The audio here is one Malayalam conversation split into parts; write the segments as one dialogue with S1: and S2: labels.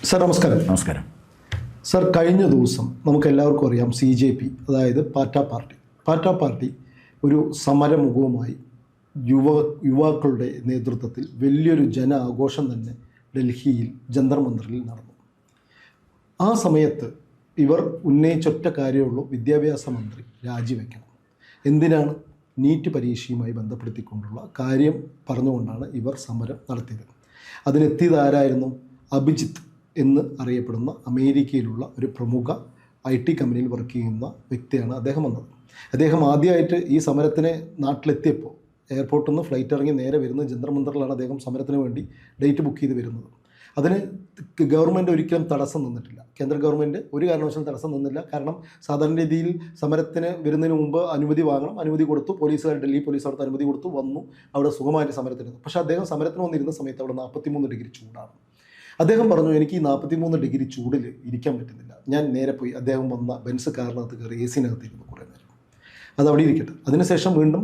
S1: സർ നമസ്കാരം.
S2: നമസ്കാരം
S1: സർ, കഴിഞ്ഞ ദിവസം നമുക്കെല്ലാവർക്കും അറിയാം CJP, അതായത് പാറ്റ പാർട്ടി ഒരു സമരമുഖവുമായി യുവാക്കളുടെ നേതൃത്വത്തിൽ വലിയൊരു ജന ആഘോഷം തന്നെ ഡൽഹിയിൽ ജന്തർ മന്ദിറിൽ നടന്നു. ആ സമയത്ത് ഇവർ ഉന്നയിച്ചൊറ്റ കാര്യമുള്ളൂ, വിദ്യാഭ്യാസ മന്ത്രി രാജിവെക്കണം. എന്തിനാണ്? നീറ്റ് പരീക്ഷയുമായി ബന്ധപ്പെടുത്തിക്കൊണ്ടുള്ള കാര്യം പറഞ്ഞുകൊണ്ടാണ് ഇവർ സമരം നടത്തിയത്. അതിനെത്തിയതാരായിരുന്നു? അഭിജിത്ത് എന്ന് അറിയപ്പെടുന്ന അമേരിക്കയിലുള്ള ഒരു പ്രമുഖ IT കമ്പനിയിൽ വർക്ക് ചെയ്യുന്ന വ്യക്തിയാണ് അദ്ദേഹം വന്നത്. അദ്ദേഹം ആദ്യമായിട്ട് ഈ സമരത്തിന് നാട്ടിലെത്തിയപ്പോൾ എയർപോർട്ടിൽ നിന്ന് ഫ്ലൈറ്റ് ഇറങ്ങി നേരെ വരുന്നത് ജന്തർ മന്ദിറിലാണ്. അദ്ദേഹം സമരത്തിന് വേണ്ടി ഡേറ്റ് ബുക്ക് ചെയ്ത് വരുന്നത്. അതിന് ഗവൺമെൻറ് ഒരിക്കലും തടസ്സം നിന്നിട്ടില്ല. കേന്ദ്ര ഗവൺമെൻറ് ഒരു കാരണവശാലും തടസ്സം നിന്നില്ല. കാരണം സാധാരണ രീതിയിൽ സമരത്തിന് വരുന്നതിന് മുമ്പ് അനുമതി വാങ്ങണം. അനുമതി കൊടുത്തു. ഡൽഹി പോലീസ് അവിടുത്തെ അനുമതി കൊടുത്തു, വന്നു, അവിടെ സുഖമായിട്ട് സമരത്തിരുന്നു. പക്ഷേ അദ്ദേഹം സമരത്തിന് വന്നിരുന്ന സമയത്ത് അവിടെ 43 ഡിഗ്രി ചൂടാണ്. അദ്ദേഹം പറഞ്ഞു, എനിക്ക് ഈ 43 ഡിഗ്രി ചൂടിൽ ഇരിക്കാൻ പറ്റുന്നില്ല. ഞാൻ നേരെ പോയി അദ്ദേഹം വന്ന ബെൻസ് കാറിനകത്ത് കയറി AC-നകത്ത് ഇരുന്നു കുറേ നേരം. അത് അവിടെ ഇരിക്കട്ടെ. അതിനുശേഷം വീണ്ടും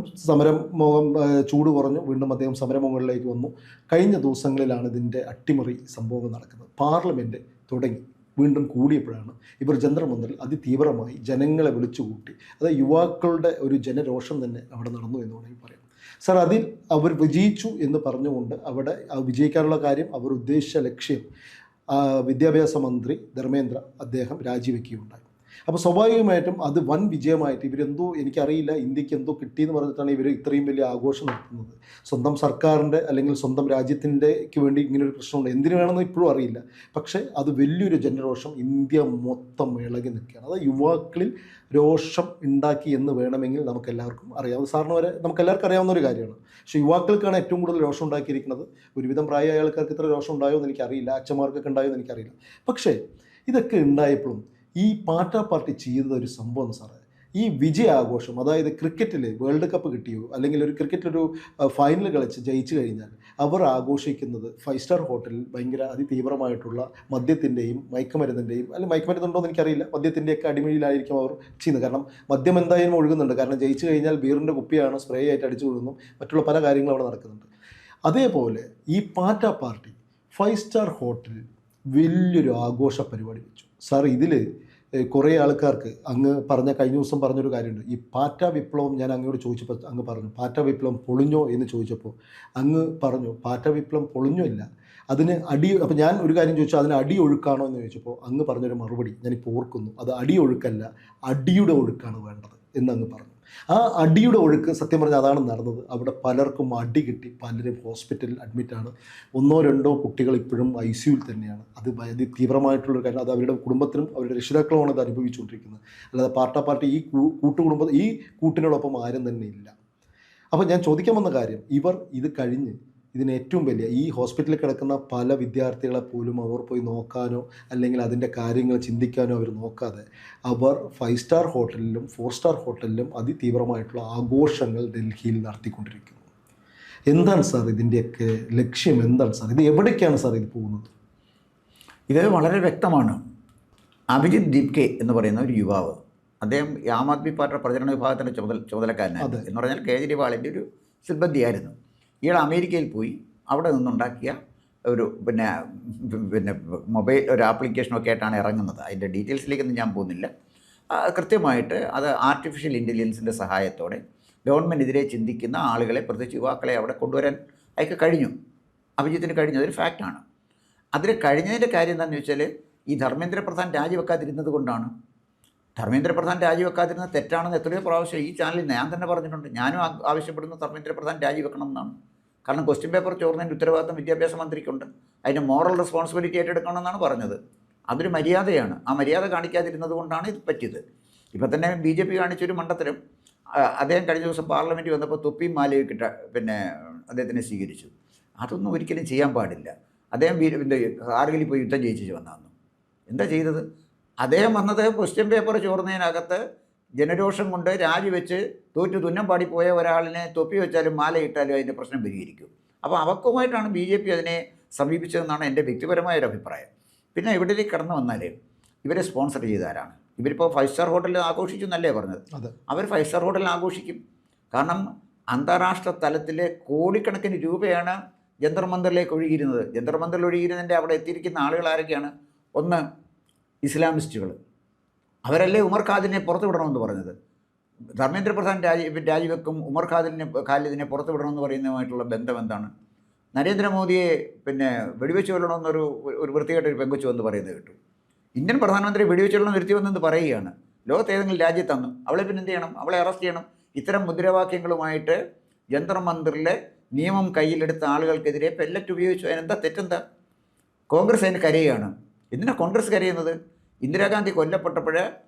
S1: ചൂട് കുറഞ്ഞു. വീണ്ടും അദ്ദേഹം സമരമുഖങ്ങളിലേക്ക് വന്നു. കഴിഞ്ഞ ദിവസങ്ങളിലാണ് ഇതിൻ്റെ അട്ടിമറി സംഭവങ്ങൾ നടക്കുന്നത്. പാർലമെൻറ്റ് തുടങ്ങി വീണ്ടും കൂടിയപ്പോഴാണ് ഇവർ ജന്തർ മന്ദിറിൽ അതിതീവ്രമായി ജനങ്ങളെ വിളിച്ചുകൂട്ടി. അത് യുവാക്കളുടെ ഒരു ജനരോഷം തന്നെ അവിടെ നടന്നു എന്ന് വേണമെങ്കിൽ പറയാം. സർ, അതിൽ അവർ വിജയിച്ചു എന്ന് പറഞ്ഞുകൊണ്ട് അവിടെ വിജയിക്കാനുള്ള കാര്യം, അവർ ഉദ്ദേശിച്ച ലക്ഷ്യം, വിദ്യാഭ്യാസ മന്ത്രി ധർമ്മേന്ദ്ര അദ്ദേഹം രാജിവെക്കുകയുണ്ടായി. അപ്പോൾ സ്വാഭാവികമായിട്ടും അത് വൻ വിജയമായിട്ട് ഇവരെന്തോ, എനിക്കറിയില്ല, ഇന്ത്യക്ക് എന്തോ കിട്ടിയെന്ന് പറഞ്ഞിട്ടാണ് ഇവർ ഇത്രയും വലിയ ആഘോഷം നടത്തുന്നത്. സ്വന്തം സർക്കാരിൻ്റെ അല്ലെങ്കിൽ സ്വന്തം രാജ്യത്തിൻ്റെക്ക് വേണ്ടി ഇങ്ങനൊരു പ്രശ്നമുണ്ട്. എന്തിനു വേണമെന്ന് ഇപ്പോഴും അറിയില്ല. പക്ഷേ അത് വലിയൊരു ജനരോഷം ഇന്ത്യ മൊത്തം ഇളകി നിൽക്കുകയാണ്. അത് യുവാക്കളിൽ രോഷം ഉണ്ടാക്കി എന്ന് വേണമെങ്കിൽ നമുക്കെല്ലാവർക്കും അറിയാം. സാറിന് വരെ നമുക്കെല്ലാവർക്കും അറിയാവുന്ന ഒരു കാര്യമാണ്. പക്ഷേ യുവാക്കൾക്കാണ് ഏറ്റവും കൂടുതൽ രോഷം ഉണ്ടാക്കിയിരിക്കുന്നത്. ഒരുവിധം പ്രായമായ ആൾക്കാർക്ക് ഇത്ര രോഷം ഉണ്ടായോ എന്ന് എനിക്കറിയില്ല, അച്ഛന്മാർക്കൊക്കെ ഉണ്ടായോ എന്ന് എനിക്കറിയില്ല. പക്ഷേ ഇതൊക്കെ ഉണ്ടായപ്പോഴും ഈ പാറ്റ പാർട്ടി ചെയ്തത് ഒരു സംഭവം സാറേ, ഈ വിജയാഘോഷം, അതായത് ക്രിക്കറ്റിൽ വേൾഡ് കപ്പ് കിട്ടിയോ അല്ലെങ്കിൽ ഒരു ക്രിക്കറ്റിലൊരു ഫൈനൽ കളിച്ച് ജയിച്ചു കഴിഞ്ഞാൽ അവർ ആഘോഷിക്കുന്നത് 5 സ്റ്റാർ ഹോട്ടലിൽ ഭയങ്കര അതിതീവ്രമായിട്ടുള്ള മദ്യത്തിൻ്റെയും മയക്കുമരുന്നിൻ്റെയും, അല്ലെങ്കിൽ മയക്കുമരുന്നുണ്ടോ എന്ന് എനിക്കറിയില്ല, മദ്യത്തിൻ്റെയൊക്കെ അടിമയിലായിരിക്കും അവർ ചെയ്യുന്നത്. കാരണം മദ്യം എന്തായാലും ഒഴുകുന്നുണ്ട്. കാരണം ജയിച്ചു കഴിഞ്ഞാൽ ബീറിൻ്റെ കുപ്പിയാണ് സ്പ്രേ ആയിട്ട് അടിച്ചു കൊടുക്കുന്നു, മറ്റുള്ള പല കാര്യങ്ങളും അവിടെ നടക്കുന്നുണ്ട്. അതേപോലെ ഈ പാറ്റ പാർട്ടി 5 സ്റ്റാർ ഹോട്ടലിൽ വലിയൊരു ആഘോഷ പരിപാടി വെച്ചു. സാർ, ഇതിൽ കുറേ ആൾക്കാർക്ക് അങ്ങ് കഴിഞ്ഞ ദിവസം പറഞ്ഞൊരു കാര്യമുണ്ട്. ഈ പാറ്റ വിപ്ലവം ഞാൻ അങ്ങോട്ട് ചോദിച്ചപ്പോൾ അങ്ങ് പറഞ്ഞു, പാറ്റ വിപ്ലവം പൊളിഞ്ഞോ എന്ന് ചോദിച്ചപ്പോൾ അങ്ങ് പറഞ്ഞു, പാറ്റ വിപ്ലവം പൊളിഞ്ഞോ ഇല്ല, അതിന് അപ്പോൾ ഞാൻ ഒരു കാര്യം ചോദിച്ചു, അതിന് അടി ഒഴുക്കാണോ എന്ന് ചോദിച്ചപ്പോൾ അങ്ങ് പറഞ്ഞൊരു മറുപടി ഞാനിപ്പോൾ ഓർക്കുന്നു. അത് അടി ഒഴുക്കല്ല, അടിയുടെ ഒഴുക്കാണ് വേണ്ടത് എന്ന് അങ്ങ് പറഞ്ഞു. ആ അടിയുടെ ഒഴുക്ക് സത്യം പറഞ്ഞാൽ അതാണ് നടന്നത്. അവിടെ പലർക്കും അടി കിട്ടി, പലരും ഹോസ്പിറ്റലിൽ അഡ്മിറ്റാണ്. 1-2 കുട്ടികൾ ഇപ്പോഴും ICUവിൽ തന്നെയാണ്. അത് തീവ്രമായിട്ടുള്ളൊരു കാര്യം. അത് അവരുടെ കുടുംബത്തിനും അവരുടെ രക്ഷിതാക്കളുമാണ് അത് അനുഭവിച്ചുകൊണ്ടിരിക്കുന്നത്. അല്ലാതെ പാർട്ടി ഈ കൂട്ടിനോടൊപ്പം ആരും തന്നെ ഇല്ല. അപ്പോൾ ഞാൻ ചോദിക്കാൻ വന്ന കാര്യം, ഇവർ ഇത് കഴിഞ്ഞ് ഇതിന് ഏറ്റവും വലിയ ഈ ഹോസ്പിറ്റലിൽ കിടക്കുന്ന പല വിദ്യാർത്ഥികളെ പോലും അവർ പോയി നോക്കാനോ അല്ലെങ്കിൽ അതിൻ്റെ കാര്യങ്ങൾ ചിന്തിക്കാനോ അവർ നോക്കാതെ അവർ 5 സ്റ്റാർ ഹോട്ടലിലും 4 സ്റ്റാർ ഹോട്ടലിലും അതിതീവ്രമായിട്ടുള്ള ആഘോഷങ്ങൾ ഡൽഹിയിൽ നടത്തിക്കൊണ്ടിരിക്കുന്നു. എന്താണ് സാർ ഇതിൻ്റെയൊക്കെ ലക്ഷ്യം? എന്താണ് സാർ ഇത്? എവിടേക്കാണ് സാർ ഇത് പോകുന്നത്?
S2: ഇത് വളരെ വ്യക്തമാണ്. അഭിജിത്ത് ദീപ്കെ എന്ന് പറയുന്ന ഒരു യുവാവ്, അദ്ദേഹം ആം ആദ്മി പാർട്ടിയുടെ പ്രചരണ വിഭാഗത്തിൻ്റെ ചുമതലക്കാരനായിരുന്നു. എന്ന് പറഞ്ഞാൽ കേജ്രിവാളിൻ്റെ ഒരു സിൽബന്ധിയായിരുന്നു. ഇയാൾ അമേരിക്കയിൽ പോയി അവിടെ നിന്നുണ്ടാക്കിയ ഒരു മൊബൈൽ ഒരു ആപ്ലിക്കേഷനൊക്കെ ആയിട്ടാണ് ഇറങ്ങുന്നത്. അതിൻ്റെ ഡീറ്റെയിൽസിലേക്കൊന്നും ഞാൻ പോകുന്നില്ല. കൃത്യമായിട്ട് അത് ആർട്ടിഫിഷ്യൽ ഇൻ്റലിജൻസിൻ്റെ സഹായത്തോടെ ഗവൺമെൻറ്റിനെതിരെ ചിന്തിക്കുന്ന ആളുകളെ, പ്രത്യേകിച്ച് യുവാക്കളെ അവിടെ കൊണ്ടുവരാൻ അയാൾക്ക് കഴിഞ്ഞു. അഭിജിത്തിന് കഴിഞ്ഞു. അതൊരു ഫാക്റ്റാണ്. അതിൽ കഴിഞ്ഞതിൻ്റെ കാര്യം എന്താണെന്ന് വെച്ചാൽ, ഈ ധർമ്മേന്ദ്ര പ്രധാൻ രാജിവെക്കാതിരുന്നത് കൊണ്ടാണ്. ധർമ്മേന്ദ്ര പ്രധാൻ രാജിവെക്കാതിരുന്നത് തെറ്റാണെന്ന് എത്രയോ പ്രാവശ്യം ഈ ചാനലിൽ ഞാൻ തന്നെ പറഞ്ഞിട്ടുണ്ട്. ഞാനും ആവശ്യപ്പെടുന്നു ധർമ്മേന്ദ്ര പ്രധാൻ രാജിവെക്കണം എന്നാണ്. കാരണം ക്വസ്റ്റ്യൻ പേപ്പർ ചോർന്നതിൻ്റെ ഉത്തരവാദിത്വം വിദ്യാഭ്യാസ മന്ത്രിക്കുണ്ട്. അതിൻ്റെ മോറൽ റെസ്പോൺസിബിലിറ്റി ഏറ്റെടുക്കണമെന്നാണ് പറഞ്ഞത്. അതൊരു മര്യാദയാണ്. ആ മര്യാദ കാണിക്കാതിരുന്നത് കൊണ്ടാണ് ഇത് പറ്റിയത്. ഇപ്പം തന്നെ BJP കാണിച്ചൊരു മണ്ടത്തരം. അദ്ദേഹം കഴിഞ്ഞ ദിവസം പാർലമെൻറ്റിൽ വന്നപ്പോൾ തൊപ്പിയും മാലയും അദ്ദേഹത്തിനെ സ്വീകരിച്ചു. അതൊന്നും ഒരിക്കലും ചെയ്യാൻ പാടില്ല. അദ്ദേഹം കാർഗിലിൽ പോയി യുദ്ധം ജയിച്ചു വന്നു. എന്താ ചെയ്തത്? അദ്ദേഹം വന്നത് ക്വസ്റ്റ്യൻ പേപ്പർ ചോർന്നതിനകത്ത് ജനരോഷം കൊണ്ട് രാജിവെച്ച് തുന്നം പാടിപ്പോയ ഒരാളിനെ തൊപ്പി വെച്ചാലും മാലയിട്ടാലും അതിൻ്റെ പ്രശ്നം പരിഹരിക്കും. അപ്പോൾ അവക്കുമായിട്ടാണ് BJP അതിനെ സമീപിച്ചതെന്നാണ് എൻ്റെ വ്യക്തിപരമായൊരു അഭിപ്രായം. പിന്നെ ഇവിടേക്ക് കടന്നു വന്നാൽ ഇവരെ സ്പോൺസർ ചെയ്താരാണ്? ഇവരിപ്പോൾ 5 സ്റ്റാർ ഹോട്ടലിൽ ആഘോഷിച്ചു എന്നല്ലേ പറഞ്ഞത്? അവർ 5 സ്റ്റാർ ഹോട്ടലിൽ ആഘോഷിക്കും. കാരണം അന്താരാഷ്ട്ര തലത്തിലെ കോടിക്കണക്കിന് രൂപയാണ് ജന്തർ മന്ദിറിലേക്ക് ഒഴുകിയിരുന്നത്. ജന്തർ മന്ദിറിൽ ഒഴുകിയിരുന്നതിൻ്റെ അവിടെ എത്തിയിരിക്കുന്ന ആളുകൾ ആരൊക്കെയാണ്? ഒന്ന് ഇസ്ലാമിസ്റ്റുകൾ, അവരല്ലേ ഉമർ ഖാലിദിനെ പുറത്തു വിടണമെന്ന് പറഞ്ഞത്. ധർമ്മേന്ദ്ര പ്രധാൻ രാജിവെക്കും, ഉമർ ഖാലിദിനെ പുറത്തു വിടണമെന്ന് പറയുന്നതുമായിട്ടുള്ള ബന്ധം എന്താണ്? നരേന്ദ്രമോദിയെ വെടിവെച്ച് കൊല്ലണമെന്നൊരു വൃത്തികെട്ട ഒരു പെങ്കൊച്ചു വന്ന് പറയുന്നത് കേട്ടു. ഇന്ത്യൻ പ്രധാനമന്ത്രി വെടിവെച്ച് കൊല്ലണം നിർത്തി വന്നെന്ന് പറയുകയാണ്. ലോകത്ത് ഏതെങ്കിലും രാജ്യത്തന്ന് അവളെ പിന്നെ എന്ത് ചെയ്യണം? അവളെ അറസ്റ്റ് ചെയ്യണം. ഇത്തരം മുദ്രാവാക്യങ്ങളുമായിട്ട് ജന്തർ മന്ദിറിലെ നിയമം കയ്യിലെടുത്ത ആളുകൾക്കെതിരെ പെല്ലറ്റ് ഉപയോഗിച്ചു. അതിനെന്താ തെറ്റെന്താ? കോൺഗ്രസ് അതിന് കരയുകയാണ്. എന്തിനാണ് കോൺഗ്രസ് കരയുന്നത്? ഇന്ദിരാഗാന്ധി കൊല്ലപ്പെട്ടപ്പോൾ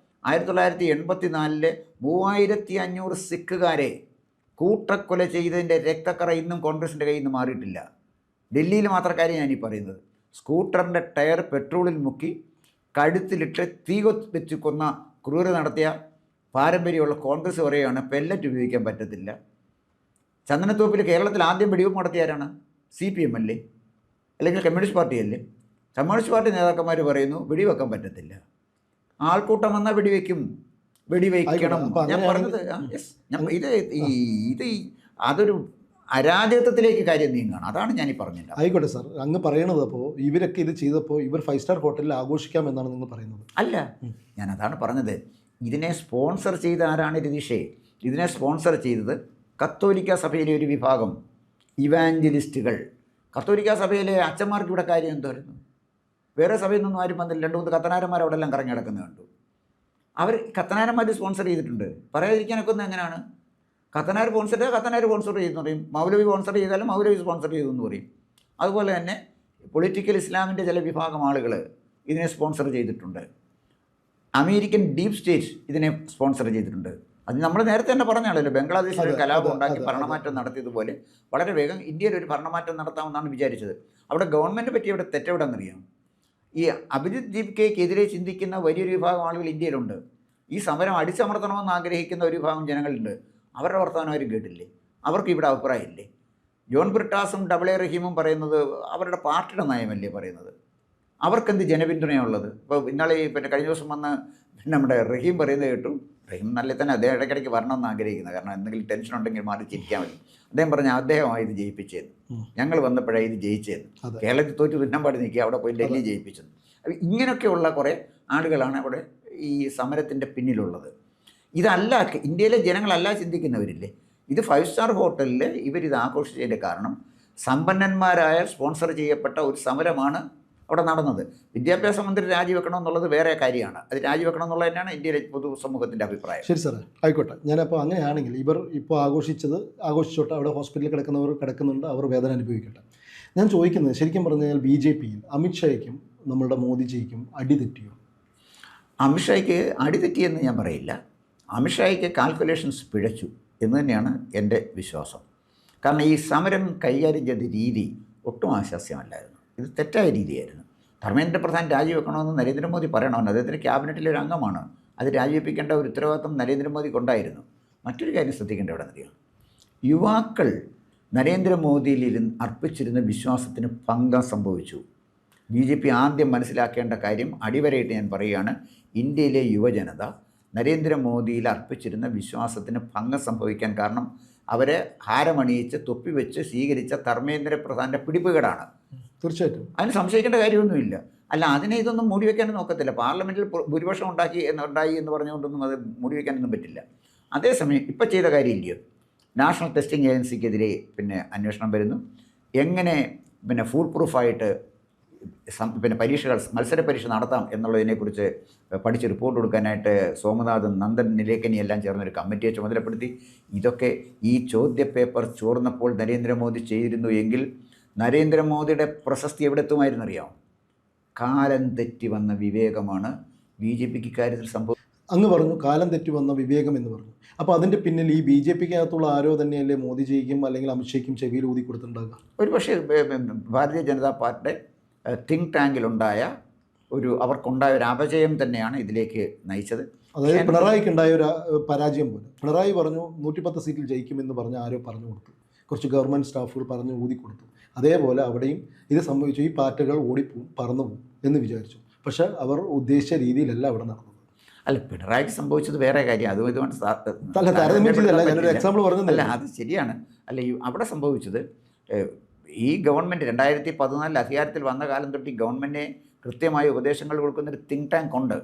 S2: 1984 3500 സിഖുകാരെ കൂട്ടക്കൊല ചെയ്തതിൻ്റെ രക്തക്കറ ഇന്നും കോൺഗ്രസിൻ്റെ കയ്യിൽ നിന്ന് മാറിയിട്ടില്ല. ഡൽഹിയിൽ മാത്രം കാര്യം ഞാനീ പറയുന്നത്. സ്കൂട്ടറിൻ്റെ ടയർ പെട്രോളിൽ മുക്കി കഴുത്തിലിട്ട് തീ വെച്ച് കൊന്ന ക്രൂരത നടത്തിയ പാരമ്പര്യമുള്ള കോൺഗ്രസ് പറയുകയാണ് പെല്ലറ്റ് ഉപയോഗിക്കാൻ പറ്റത്തില്ല. ചന്ദനത്തോപ്പിൽ കേരളത്തിൽ ആദ്യം വെടിവെപ്പ് നടത്തിയാരാണ്? CPM അല്ലേ, അല്ലെങ്കിൽ കമ്മ്യൂണിസ്റ്റ് പാർട്ടിയല്ലേ? കമ്മ്യൂണിസ്റ്റ് പാർട്ടി നേതാക്കന്മാർ പറയുന്നു വെടിവെക്കാൻ പറ്റത്തില്ല. ആൾക്കൂട്ടം വന്നാൽ വെടിവെക്കണം. ഞാൻ പറഞ്ഞത് ഇത് അതൊരു അരാജകത്വത്തിലേക്ക് കാര്യം നീങ്ങുകയാണ്. അതാണ് ഞാനീ പറഞ്ഞത്.
S1: ആയിക്കോട്ടെ സാർ, അങ്ങ് പറയണത് അപ്പോൾ ഇവരൊക്കെ ഇത് ചെയ്തപ്പോൾ ഇവർ 5 സ്റ്റാർ ഹോട്ടലിൽ ആഘോഷിക്കാം എന്നാണ് നിങ്ങൾ പറയുന്നത്?
S2: അല്ല, ഞാൻ അതാണ് പറഞ്ഞത്. ഇതിനെ സ്പോൺസർ ചെയ്ത ആരാണ് രതീഷേ? ഇതിനെ സ്പോൺസർ ചെയ്തത് കത്തോലിക്ക സഭയിലെ ഒരു വിഭാഗം ഇവാഞ്ചലിസ്റ്റുകൾ. കത്തോലിക്ക സഭയിലെ അച്ഛന്മാർക്ക് ഇവിടെ കാര്യം എന്തായിരുന്നു? വേറെ സഭയിൽ നിന്നും ആരും വന്നില്ല. 2-3 കത്തനാരന്മാർ അവിടെ എല്ലാം കറങ്ങി കിടക്കുന്നത് കണ്ടു. അവർ കത്തനാരന്മാർ സ്പോൺസർ ചെയ്തിട്ടുണ്ട്. പറയാതിരിക്കാനൊക്കെ ഒന്ന് എങ്ങനെയാണ്? കത്തനാർ സ്പോൺസർ ചെയ്തെന്ന് പറയും, മൗലവി സ്പോൺസർ ചെയ്താലും മൗലവി സ്പോൺസർ ചെയ്തെന്ന് പറയും. അതുപോലെ തന്നെ പൊളിറ്റിക്കൽ ഇസ്ലാമിൻ്റെ ചില വിഭാഗം ആളുകൾ ഇതിനെ സ്പോൺസർ ചെയ്തിട്ടുണ്ട്. അമേരിക്കൻ ഡീപ് സ്റ്റേറ്റ് ഇതിനെ സ്പോൺസർ ചെയ്തിട്ടുണ്ട്. അത് നമ്മൾ നേരത്തെ തന്നെ പറഞ്ഞാണല്ലോ, ബംഗ്ലാദേശിൽ ഒരു കലാപം ഉണ്ടാക്കി ഭരണമാറ്റം നടത്തിയതുപോലെ വളരെ വേഗം ഇന്ത്യയിൽ ഒരു ഭരണമാറ്റം നടത്താമെന്നാണ് വിചാരിച്ചത്. അവിടെ ഗവൺമെൻറ് പറ്റി ഇവിടെ തെറ്റെവിടെന്നറിയാം. ഈ അഭിജിത് ദീപ്കയ്ക്കെതിരെ ചിന്തിക്കുന്ന വലിയൊരു വിഭാഗം ആളുകൾ ഇന്ത്യയിലുണ്ട്. ഈ സമരം അടിച്ചമർത്തണമെന്ന് ആഗ്രഹിക്കുന്ന ഒരു വിഭാഗം ജനങ്ങളുണ്ട്. അവരുടെ വർത്തമാനം ആരും കേട്ടില്ലേ? അവർക്ക് ഇവിടെ അഭിപ്രായമില്ലേ? ജോൺ ബ്രിട്ടാസും AA റഹീമും പറയുന്നത് അവരുടെ പാർട്ടിയുടെ നയമല്ലേ പറയുന്നത്? അവർക്കെന്ത് ജനപിന്തുണയുള്ളത്? ഇപ്പോൾ ഇന്നാളെ കഴിഞ്ഞ ദിവസം വന്ന് നമ്മുടെ റഹീം പറയുന്നത് കേട്ടു. റഹീം നല്ല തന്നെ അദ്ദേഹം ഇടയ്ക്കിടയ്ക്ക് വരണമെന്ന് ആഗ്രഹിക്കുന്നത്. കാരണം എന്തെങ്കിലും ടെൻഷൻ ഉണ്ടെങ്കിൽ മാറി ചിരിക്കാൻ മതി. അദ്ദേഹം പറഞ്ഞ അദ്ദേഹമാണ് ഇത് ജയിപ്പിച്ചതെന്ന്. ഞങ്ങൾ വന്നപ്പോഴാണ് ഇത് ജയിച്ചതെന്ന്. കേരളത്തിൽ തോറ്റു തുന്നമ്പാടി നിൽക്കുക, അവിടെ പോയി ഡൽഹി ജയിപ്പിച്ചത്. അപ്പോൾ ഇങ്ങനെയൊക്കെയുള്ള കുറേ ആളുകളാണ് അവിടെ ഈ സമരത്തിൻ്റെ പിന്നിലുള്ളത്. ഇതല്ല, ഇന്ത്യയിലെ ജനങ്ങളല്ല ചിന്തിക്കുന്നവരില്ലേ? ഇത് 5 സ്റ്റാർ ഹോട്ടലിൽ ഇവരിത് ആഘോഷിച്ചതിൻ്റെ കാരണം സമ്പന്നന്മാരായ സ്പോൺസർ ചെയ്യപ്പെട്ട ഒരു സമരമാണ് അവിടെ നടന്നത്. വിദ്യാഭ്യാസ മന്ത്രി രാജിവെക്കണമെന്നുള്ളത് വേറെ കാര്യമാണ്. അത് രാജിവെക്കണം എന്നുള്ളത് തന്നെയാണ് ഇന്ത്യയിലെ പൊതുസമൂഹത്തിൻ്റെ അഭിപ്രായം.
S1: ശരി സാറേ, ആയിക്കോട്ടെ. ഞാനപ്പോൾ അങ്ങനെയാണെങ്കിൽ ഇവർ ഇപ്പോൾ ആഘോഷിച്ചോട്ടെ, അവിടെ ഹോസ്പിറ്റലിൽ കിടക്കുന്നവർ കിടക്കുന്നുണ്ട്, അവർ വേദന അനുഭവിക്കട്ടെ. ഞാൻ ചോദിക്കുന്നത്, ശരിക്കും പറഞ്ഞാൽ BJPയിൽ അമിത്ഷായ്ക്കും നമ്മളുടെ മോദിജിക്കും അടി തെറ്റിയോ?
S2: അമിത്ഷായ്ക്ക് അടി തെറ്റിയെന്ന് ഞാൻ പറയില്ല. അമിത്ഷായ്ക്ക് കാൽക്കുലേഷൻസ് പിഴച്ചു എന്ന് തന്നെയാണ് എൻ്റെ വിശ്വാസം. കാരണം ഈ സമരം കൈകാര്യം ചെയ്ത രീതി ഒട്ടും ആശാസ്യമല്ലായിരുന്നു. ഇത് തെറ്റായ രീതിയായിരുന്നു. ധർമ്മേന്ദ്ര പ്രധാൻ രാജിവെക്കണമെന്ന് നരേന്ദ്രമോദി പറയണമെന്ന് അദ്ദേഹത്തിൻ്റെ ക്യാബിനറ്റിലെ ഒരു അംഗമാണ്. അത് രാജിവെപ്പിക്കേണ്ട ഒരു ഉത്തരവാദിത്വം നരേന്ദ്രമോദിക്കുണ്ടായിരുന്നു. മറ്റൊരു കാര്യം ശ്രദ്ധിക്കേണ്ട എവിടെ നിന്നറിയാം? യുവാക്കൾ നരേന്ദ്രമോദിയിൽ അർപ്പിച്ചിരുന്ന വിശ്വാസത്തിന് ഭംഗം സംഭവിച്ചു. BJP ആദ്യം മനസ്സിലാക്കേണ്ട കാര്യം, അടിവരയിട്ട് ഞാൻ പറയുകയാണ്, ഇന്ത്യയിലെ യുവജനത നരേന്ദ്രമോദിയിൽ അർപ്പിച്ചിരുന്ന വിശ്വാസത്തിന് ഭംഗം സംഭവിക്കാൻ കാരണം അവരെ ഹാരമണിയിച്ച് തൊപ്പി വെച്ച് സ്വീകരിച്ച ധർമ്മേന്ദ്ര പ്രധാൻ്റെ പിടിപ്പുകേടാണ്.
S1: തീർച്ചയായിട്ടും
S2: അതിന് സംശയിക്കേണ്ട കാര്യമൊന്നുമില്ല. അല്ല, അതിനെ ഇതൊന്നും മൂടിവെക്കാനും നോക്കത്തില്ല. പാർലമെൻറ്റിൽ ഭൂരിപക്ഷം ഉണ്ടായി എന്ന് പറഞ്ഞുകൊണ്ടൊന്നും അത് മൂടിവെക്കാനൊന്നും പറ്റില്ല. അതേസമയം ഇപ്പം ചെയ്ത കാര്യമില്ലയോ, നാഷണൽ ടെസ്റ്റിംഗ് ഏജൻസിക്കെതിരെ അന്വേഷണം വരുന്നു. എങ്ങനെ ഫൂൾ പ്രൂഫായിട്ട് മത്സര പരീക്ഷ നടത്താം എന്നുള്ളതിനെക്കുറിച്ച് പഠിച്ച് റിപ്പോർട്ട് കൊടുക്കാനായിട്ട് സോമനാഥൻ, നന്ദൻ നിലേക്കനി എല്ലാം ചേർന്നൊരു കമ്മിറ്റിയെ ചുമതലപ്പെടുത്തി. ഇതൊക്കെ ഈ ചോദ്യ പേപ്പർ ചോർന്നപ്പോൾ നരേന്ദ്രമോദി ചെയ്തിരുന്നു എങ്കിൽ നരേന്ദ്രമോദിയുടെ പ്രശസ്തി എവിടെ എത്തുമായിരുന്നു അറിയാം? കാലം തെറ്റി വന്ന വിവേകമാണ് BJPക്ക് ഇക്കാര്യത്തിൽ സംഭവം.
S1: അങ്ങ് പറഞ്ഞു കാലം തെറ്റി വന്ന വിവേകം എന്ന് പറഞ്ഞു. അപ്പോൾ അതിൻ്റെ പിന്നിൽ ഈ BJPക്കകത്തുള്ള ആരോ തന്നെയല്ലേ മോദിജിക്കും അല്ലെങ്കിൽ അമിത്ഷയ്ക്കും ചെവിയിൽ ഊതി കൊടുത്തിട്ടുണ്ടാകുക?
S2: ഒരു പക്ഷേ ഭാരതീയ ജനതാ പാർട്ടിയുടെ തിങ്ക് ടാങ്കിലുണ്ടായ അവർക്കുണ്ടായ ഒരു അപജയം തന്നെയാണ് ഇതിലേക്ക് നയിച്ചത്.
S1: അതായത് പിണറായിക്കുണ്ടായ ഒരു പരാജയം പോലെ. പിണറായി പറഞ്ഞു 110 സീറ്റിൽ ജയിക്കുമെന്ന് പറഞ്ഞ് ആരോ പറഞ്ഞു കൊടുത്തു, കുറച്ച് ഗവൺമെൻറ് സ്റ്റാഫുകൾ പറഞ്ഞ് ഊതി കൊടുത്തു. അതേപോലെ അവിടെയും ഇത് സംഭവിച്ചു. ഈ പാർട്ടികൾ ഓടിപ്പോവും, പറന്നു പോകും എന്ന് വിചാരിച്ചു. പക്ഷേ അവർ ഉദ്ദേശിച്ച രീതിയിലല്ല അവിടെ നടന്നത്.
S2: അല്ല, പിണറായിക്ക് സംഭവിച്ചത് വേറെ കാര്യം.
S1: ഞാനൊരു എക്സാമ്പിൾ പറഞ്ഞതല്ല.
S2: അത് ശരിയാണ്. അല്ല, അവിടെ സംഭവിച്ചത് ഈ ഗവൺമെൻറ് 2014 അധികാരത്തിൽ വന്ന കാലം തൊട്ട് ഈ ഗവൺമെൻറ്റിനെ കൃത്യമായ ഉപദേശങ്ങൾ കൊടുക്കുന്നൊരു തിങ്ക് ടാങ്ക് ഉണ്ട്.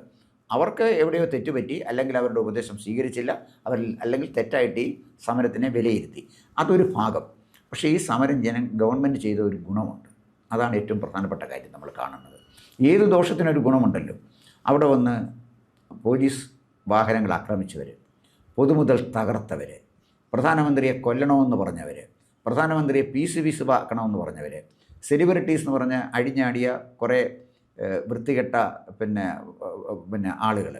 S2: അവർക്ക് എവിടെയോ തെറ്റുപറ്റി, അല്ലെങ്കിൽ അവരുടെ ഉപദേശം സ്വീകരിച്ചില്ല, അവർ അല്ലെങ്കിൽ തെറ്റായിട്ട് ഈ സമരത്തിനെ വിലയിരുത്തി. അതൊരു ഭാഗം. പക്ഷേ ഈ സമരം ഗവൺമെൻറ് ചെയ്ത ഒരു ഗുണമുണ്ട്. അതാണ് ഏറ്റവും പ്രധാനപ്പെട്ട കാര്യം നമ്മൾ കാണുന്നത്. ഏത് ദോഷത്തിനൊരു ഗുണമുണ്ടല്ലോ. അവിടെ വന്ന് പോലീസ് വാഹനങ്ങൾ ആക്രമിച്ചവർ, പൊതുമുതൽ തകർത്തവർ, പ്രധാനമന്ത്രിയെ കൊല്ലണമെന്ന് പറഞ്ഞവർ, പ്രധാനമന്ത്രിയെ പീസുവാക്കണമെന്ന് പറഞ്ഞവർ, സെലിബ്രിറ്റീസ് എന്ന് പറഞ്ഞ് അഴിഞ്ഞാടിയ കുറേ വൃത്തികെട്ട പിന്നെ ആളുകൾ.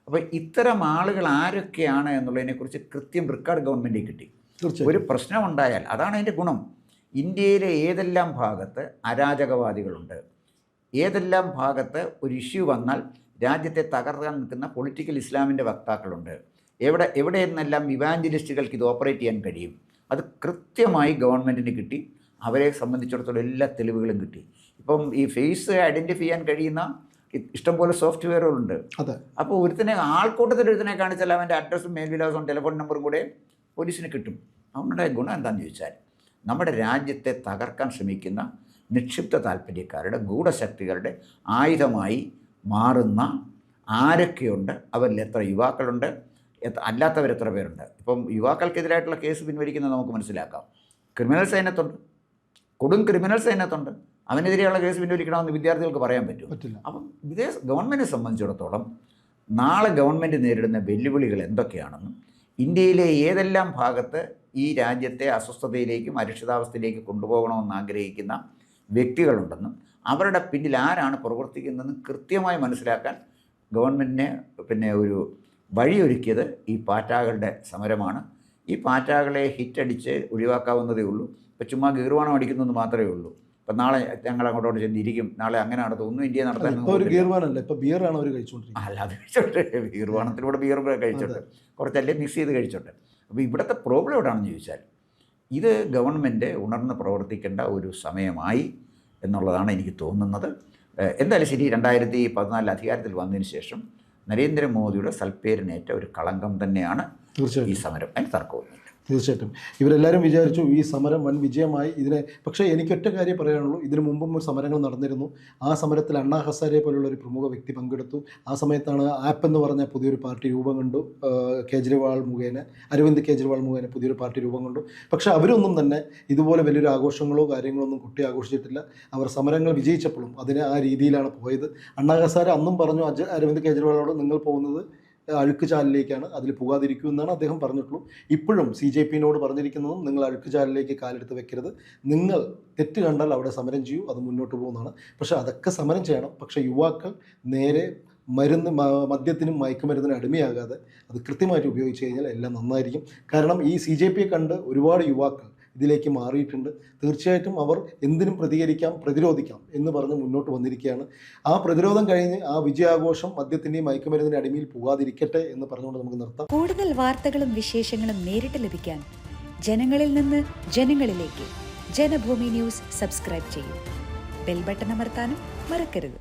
S2: അപ്പോൾ ഇത്തരം ആളുകൾ ആരൊക്കെയാണ് എന്നുള്ളതിനെക്കുറിച്ച് കൃത്യം റിക്കാർഡ് ഗവൺമെൻറ്റിൽ കിട്ടി. ഒരു പ്രശ്നമുണ്ടായാൽ അതാണ് അതിൻ്റെ ഗുണം. ഇന്ത്യയിലെ ഏതെല്ലാം ഭാഗത്ത് അരാജകവാദികളുണ്ട്, ഏതെല്ലാം ഭാഗത്ത് ഒരു ഇഷ്യൂ വന്നാൽ രാജ്യത്തെ തകർക്കാൻ നിൽക്കുന്ന പൊളിറ്റിക്കൽ ഇസ്ലാമിൻ്റെ വക്താക്കളുണ്ട്, എവിടെ നിന്നെല്ലാം ഇവാഞ്ചലിസ്റ്റുകൾക്ക് ഇത് ഓപ്പറേറ്റ് ചെയ്യാൻ കഴിയും, അത് കൃത്യമായി ഗവൺമെൻറ്റിന് കിട്ടി. അവരെ സംബന്ധിച്ചിടത്തോളം എല്ലാ തെളിവുകളും കിട്ടി. ഇപ്പം ഈ ഫേസ് ഐഡൻറ്റിഫൈ ചെയ്യാൻ കഴിയുന്ന ഇഷ്ടംപോലെ സോഫ്റ്റ്വെയറുകളുണ്ട്. അപ്പോൾ ആൾക്കൂട്ടത്തിൽ ഒരുത്തനെ കാണിച്ചാൽ അവൻ്റെ അഡ്രസ്സും മേൽവിലാസവും ടെലിഫോൺ നമ്പറും കൂടെ പോലീസിന് കിട്ടും. അതുകൊണ്ടുണ്ടായ ഗുണം എന്താണെന്ന് ചോദിച്ചാൽ, നമ്മുടെ രാജ്യത്തെ തകർക്കാൻ ശ്രമിക്കുന്ന നിക്ഷിപ്ത താല്പര്യക്കാരുടെ ഗൂഢശക്തികളുടെ ആയുധമായി മാറുന്ന ആരൊക്കെയുണ്ട്, അവരിൽ എത്ര യുവാക്കളുണ്ട്, അല്ലാത്തവരെത്ര പേരുണ്ട്. ഇപ്പം യുവാക്കൾക്കെതിരായിട്ടുള്ള കേസ് പിൻവലിക്കുന്നത് നമുക്ക് മനസ്സിലാക്കാം. ക്രിമിനൽസ് അതിനകത്തുണ്ട്, കൊടും ക്രിമിനൽസ് അതിനകത്തുണ്ട്. അവനെതിരെയുള്ള കേസ് പിൻവലിക്കണമെന്ന് വിദ്യാർത്ഥികൾക്ക് പറയാൻ പറ്റില്ല. അപ്പം ഗവൺമെൻറ്റിനെ സംബന്ധിച്ചിടത്തോളം നാളെ ഗവൺമെൻറ് നേരിടുന്ന വെല്ലുവിളികൾ എന്തൊക്കെയാണെന്നും ഇന്ത്യയിലെ ഏതെല്ലാം ഭാഗത്ത് ഈ രാജ്യത്തെ അസ്വസ്ഥതയിലേക്കും അരക്ഷിതാവസ്ഥയിലേക്കും കൊണ്ടുപോകണമെന്ന് ആഗ്രഹിക്കുന്ന വ്യക്തികളുണ്ടെന്നും അവരുടെ പിന്നിൽ ആരാണ് പ്രവർത്തിക്കുന്നതെന്നും കൃത്യമായി മനസ്സിലാക്കാൻ ഗവൺമെൻറ്റിന് ഒരു വഴിയൊരുക്കിയത് ഈ പാറ്റാകളുടെ സമരമാണ്. ഈ പാറ്റാകളെ ഹിറ്റടിച്ച് ഒഴിവാക്കാവുന്നതേ ഉള്ളൂ. ഇപ്പോൾ ചുമ്മാ ഗീർവാണം അടിക്കുന്നത് മാത്രമേ ഉള്ളൂ. ഇപ്പം നാളെ ഞങ്ങൾ അങ്ങോട്ടോട്ട് ചെന്നിരിക്കും, നാളെ അങ്ങനെ നടത്തും, ഒന്നും ഇന്ത്യ നടത്താൻ അല്ല, അത് കഴിച്ചോട്ടെ, ഗീർവാണത്തിലൂടെ ബിയർ കഴിച്ചോട്ടെ, കുറച്ചല്ലേ മിക്സ് ചെയ്ത് കഴിച്ചോട്ടെ. അപ്പോൾ ഇവിടുത്തെ പ്രോബ്ലം എവിടെയാണെന്ന് ചോദിച്ചാൽ, ഇത് ഗവൺമെൻറ് ഉണർന്ന് പ്രവർത്തിക്കേണ്ട ഒരു സമയമായി എന്നുള്ളതാണ് എനിക്ക് തോന്നുന്നത്. എന്തായാലും ശരി, 2014 അധികാരത്തിൽ വന്നതിന് ശേഷം നരേന്ദ്രമോദിയുടെ സൽപ്പേരിനേറ്റ ഒരു കളങ്കം തന്നെയാണ് ഈ സമരം. അതിന് തർക്കമൊന്നുമില്ല.
S1: തീർച്ചയായിട്ടും ഇവരെല്ലാവരും വിചാരിച്ചു ഈ സമരം വൻ വിജയമായി ഇതിനെ. പക്ഷേ എനിക്കൊറ്റ കാര്യം പറയാനുള്ളൂ, ഇതിനു മുമ്പും സമരങ്ങൾ നടന്നിരുന്നു. ആ സമരത്തിൽ അണ്ണാ ഹസാരെ പോലുള്ള ഒരു പ്രമുഖ വ്യക്തി പങ്കെടുത്തു. ആ സമയത്താണ് ആപ്പ് എന്ന് പറഞ്ഞ പുതിയൊരു പാർട്ടി രൂപം കൊണ്ടു. അരവിന്ദ് കെജ്രിവാൾ മുഖേന പുതിയൊരു പാർട്ടി രൂപം കൊണ്ടു. പക്ഷേ അവരൊന്നും തന്നെ ഇതുപോലെ വലിയൊരു ആഘോഷങ്ങളോ കാര്യങ്ങളോ ഒന്നും കുട്ടി ആഘോഷിച്ചിട്ടില്ല. അവർ സമരങ്ങൾ വിജയിച്ചപ്പോഴും അതിനെ ആ രീതിയിലാണ് പോയത്. അണ്ണാ ഹസാരെ അന്നും പറഞ്ഞു അരവിന്ദ് കെജ്രിവാളോട്, നിങ്ങൾ പോകുന്നത് അഴുക്ക് ചാലിലേക്കാണ്, അതിൽ പോകാതിരിക്കൂ എന്നാണ് അദ്ദേഹം പറഞ്ഞിട്ടുള്ളൂ. ഇപ്പോഴും CJPയോട് പറഞ്ഞിരിക്കുന്നതും, നിങ്ങൾ അഴുക്ക് ചാലിലേക്ക് കാലെടുത്ത് വെക്കരുത്, നിങ്ങൾ തെറ്റ് കണ്ടാൽ അവിടെ സമരം ചെയ്യൂ, അത് മുന്നോട്ട് പോകുന്നതാണ്. പക്ഷേ അതൊക്കെ സമരം ചെയ്യണം. പക്ഷേ യുവാക്കൾ നേരെ മദ്യത്തിനും മയക്കുമരുന്നിനും അടിമയാകാതെ അത് കൃത്യമായിട്ട് ഉപയോഗിച്ച് കഴിഞ്ഞാൽ എല്ലാം നന്നായിരിക്കും. കാരണം ഈ CJPയെ കണ്ട് ഒരുപാട് യുവാക്കൾ ഇതിലേക്ക് മാറിയിട്ടുണ്ട്. തീർച്ചയായിട്ടും അവർ എന്തിനും പ്രതിരോധിക്കാം എന്ന് പറഞ്ഞ് മുന്നോട്ട് വന്നിരിക്കുകയാണ്. ആ പ്രതിരോധം കഴിഞ്ഞ് ആ വിജയാഘോഷം മദ്യത്തിൻ്റെയും മയക്കുമരുന്നിൻ്റെ അടിമയിൽ പോകാതിരിക്കട്ടെ എന്ന് പറഞ്ഞുകൊണ്ട് നമുക്ക് നിർത്താം.
S3: കൂടുതൽ വാർത്തകളും വിശേഷങ്ങളും നേരിട്ട് ലഭിക്കാൻ ജനങ്ങളിൽ നിന്ന് ജനങ്ങളിലേക്ക് ജനഭൂമി ന്യൂസ് സബ്സ്ക്രൈബ് ചെയ്യൂ. ബെൽ ബട്ടൺ അമർത്താനും മറക്കരുത്.